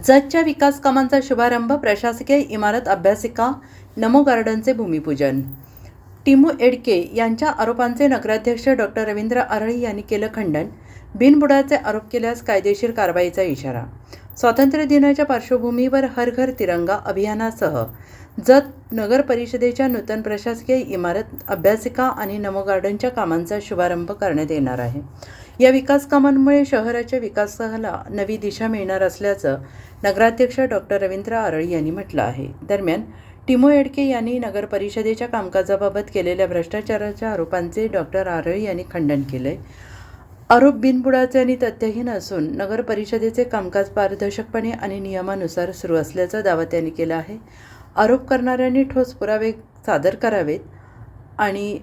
जतच्या विकास कामांचा शुभारंभ, प्रशासकीय इमारत अभ्यासिका नमो गार्डनचे भूमिपूजन। टिमू एडके यांच्या आरोपांचे नगराध्यक्ष डॉक्टर रवींद्र आरळी यांनी केलं खंडन। बिनबुडाचे आरोप केल्यास कायदेशीर कारवाईचा इशारा। स्वातंत्र्य दिनाच्या पार्श्वभूमीवर हर घर तिरंगा अभियानासह जत नगर परिषदेच्या नूतन प्रशासकीय इमारत अभ्यासिका आणि नमो गार्डनच्या कामांचा शुभारंभ करण्यात येणार आहे। या विकास कामांमुळे शहराच्या विकासाला नवी दिशा मिळणार असल्याचं नगराध्यक्ष डॉक्टर रवींद्र आरळी यांनी म्हटलं आहे। दरम्यान टिमू एडके यांनी नगर परिषदेच्या कामकाजाबाबत केलेल्या भ्रष्टाचाराच्या आरोपांचे डॉक्टर आरळी यांनी खंडन केले। आरोप बिनबुडाचे आणि तथ्यहीन असून नगर परिषदेचे कामकाज पारदर्शकपणे आणि नियमानुसार सुरू असल्याचा दावा त्यांनी केला आहे। आरोप करणाऱ्यांनी ठोस पुरावे सादर करावेत आणि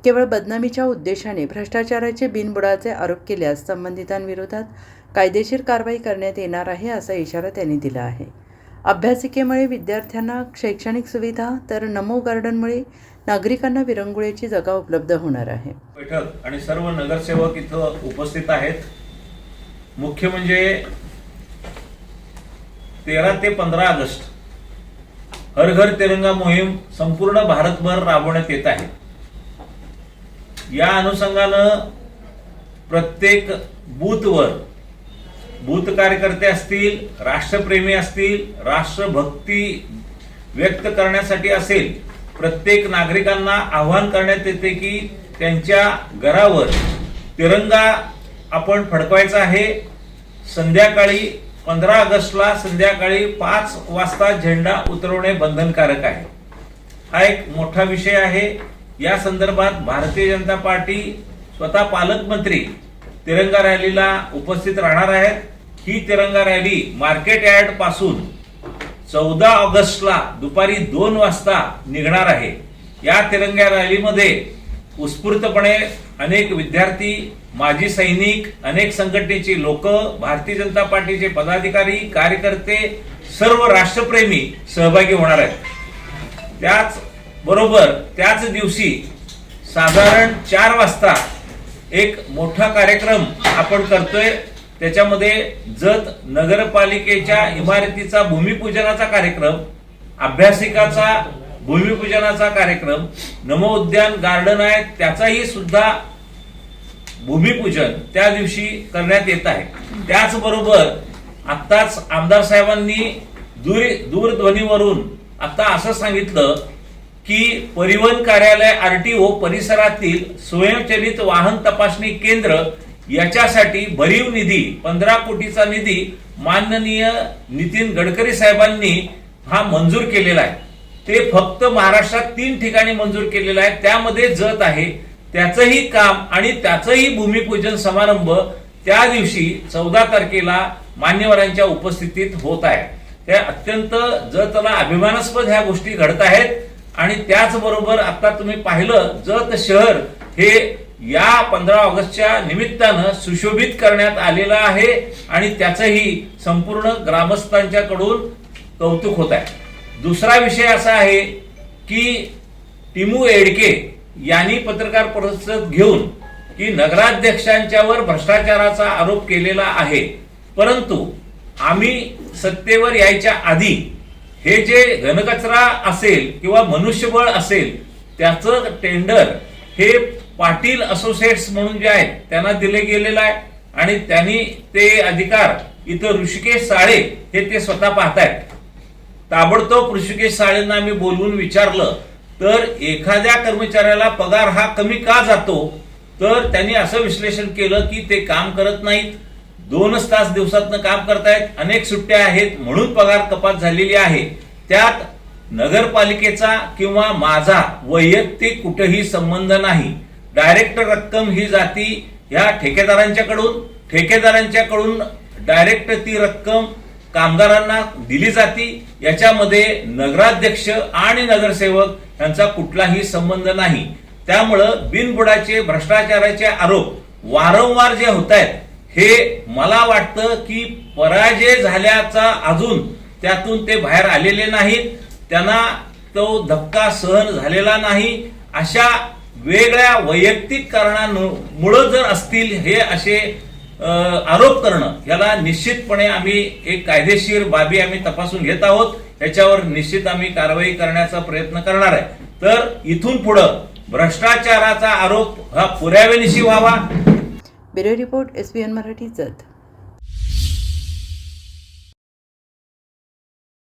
केवळ बदनामीच्या उद्देशाने भ्रष्टाचाराचे बिनबुडाचे आरोप केल्यास संबंधितांविरोधात कायदेशीर कारवाई करण्यात येणार आहे असा इशारा त्यांनी दिला आहे। अभ्यासिकेमुळे विद्यार्थ्यांना शैक्षणिक सुविधा तर नमो गार्डनमुळे नागरिकांना विरंगुळ्याची जागा उपलब्ध होणार आहे। बैठक आणि सर्व नगरसेवक इथं उपस्थित आहेत। मुख्य म्हणजे 13 ते 15 ऑगस्ट हर घर तिरंगा मोहीम संपूर्ण भारतभर राबवण्यात येत आहे। या अनुषंगानं प्रत्येक बूथवर बूथ कार्यकर्ते असतील, राष्ट्रप्रेमी असतील, राष्ट्रभक्ती व्यक्त करण्यासाठी असेल, प्रत्येक नागरिकांना आवाहन करण्यात येते की त्यांच्या घरावर तिरंगा आपण फडकवायचा आहे। संध्याकाळी 15 ऑगस्टला संध्याकाळी 5 वाजता झेंडा उतरवणे बंधनकारक आहे। हा एक मोठा विषय आहे। या संदर्भात भारतीय जनता पार्टी स्वतः पालकमंत्री तिरंगा रॅलीला उपस्थित राहणार आहेत। ही तिरंगा रॅली मार्केट यार्ड पासून 14 ऑगस्टला दुपारी 2 वाजता निघणार आहे। या तिरंगा रॅलीमध्ये उत्स्फूर्तपणे अनेक विद्यार्थी, माजी सैनिक, अनेक संघटनेची लोक, भारतीय जनता पार्टीचे पदाधिकारी, कार्यकर्ते, सर्व राष्ट्रप्रेमी सहभागी होणार आहेत। त्याच दिवशी साधारण 4 वाजता एक मोठा कार्यक्रम आपण करतोय। त्याच्यामध्ये जत नगरपालिकेच्या इमारतीचा भूमिपूजनाचा कार्यक्रम, अभ्यासिकाचा भूमिपूजनाचा कार्यक्रम, नमो उद्यान गार्डन आहे त्याचाही सुद्धा भूमिपूजन त्या दिवशी करण्यात येत आहे। त्याचबरोबर आत्ताच आमदार साहेबांनी दूरध्वनीवरून आता असं सांगितलं की परिवहन कार्यालय आरटीओ परिसरातील स्वयंचलित वाहन तपासणी केंद्र याच्यासाठी भरीव निधी 15 कोटीचा निधी माननीय नितीन गडकरी साहेबांनी हा मंजूर केलेला आहे। ते फक्त महाराष्ट्रात 3 ठिकाणी मंजूर केलेला आहे, त्यामध्ये जत आहे। त्याचंही काम आणि त्याचंही भूमिपूजन समारंभ त्या दिवशी 14 तारखेला मान्यवरांच्या उपस्थितीत होत आहे। त्या अत्यंत जतला अभिमानास्पद ह्या गोष्टी घडत आहेत। आणि त्याचबरोबर आता तुम्ही पाहिलं जत शहर हे या 15 ऑगस्टच्या निमित्तानं सुशोभित करण्यात आलेलं आहे आणि त्याचंही संपूर्ण ग्रामस्थांच्याकडून कौतुक होत आहे। दुसरा विषय असा आहे की टिमू एडके यांनी पत्रकार परिषद घेऊन की नगराध्यक्षांच्यावर भ्रष्टाचाराचा आरोप केलेला आहे, परंतु आम्ही सत्तेवर यायच्या आधी हे जे घनकचरा असेल किंवा मनुष्यबळ असेल त्याचं टेंडर हे पाटील असोसिएट्स म्हणून जे आहेत त्यांना दिले गेलेलं आहे आणि त्यांनी ते अधिकार इथं ऋषिकेश साळे हे ते स्वतः पाहतायत। ताबडतोब ऋषिकेश साळेंना आम्ही बोलवून विचारलं तर एखाद्या कर्मचाऱ्याला पगार हा कमी का जातो, तर त्यांनी असं विश्लेषण केलं की ते काम करत नाहीत, 2 तास दिवसातनं काम करतायत, अनेक सुट्ट्या आहेत म्हणून पगार कपात झालेली आहे। त्यात नगरपालिकेचा किंवा माझा वैयक्तिक कुठेही संबंध नाही। डायरेक्ट रक्कम ही जाती ह्या ठेकेदारांच्याकडून डायरेक्ट ती रक्कम कामगारांना दिली जाती। याच्यामध्ये नगराध्यक्ष आणि नगरसेवक यांचा कुठलाही संबंध नाही। त्यामुळं बिनबुडाचे भ्रष्टाचाराचे आरोप वारंवार जे होत आहेत हे मला वाटतं की पराजय झाल्याचा अजून त्यातून ते बाहेर आलेले नाहीत, त्यांना तो धक्का सहन झालेला नाही। अशा वेगळ्या वैयक्तिक कारणांमुळे जर असतील हे असे आरोप करणं याला निश्चितपणे आम्ही एक कायदेशीर बाबी आम्ही तपासून घेत आहोत. याच्यावर निश्चित आम्ही कारवाई करण्याचा प्रयत्न करणार आहे. तर इथून पुढं भ्रष्टाचाराचा आरोप हा पुराव्यानिशी व्हावा. Bureau report SBN Marathi Jat.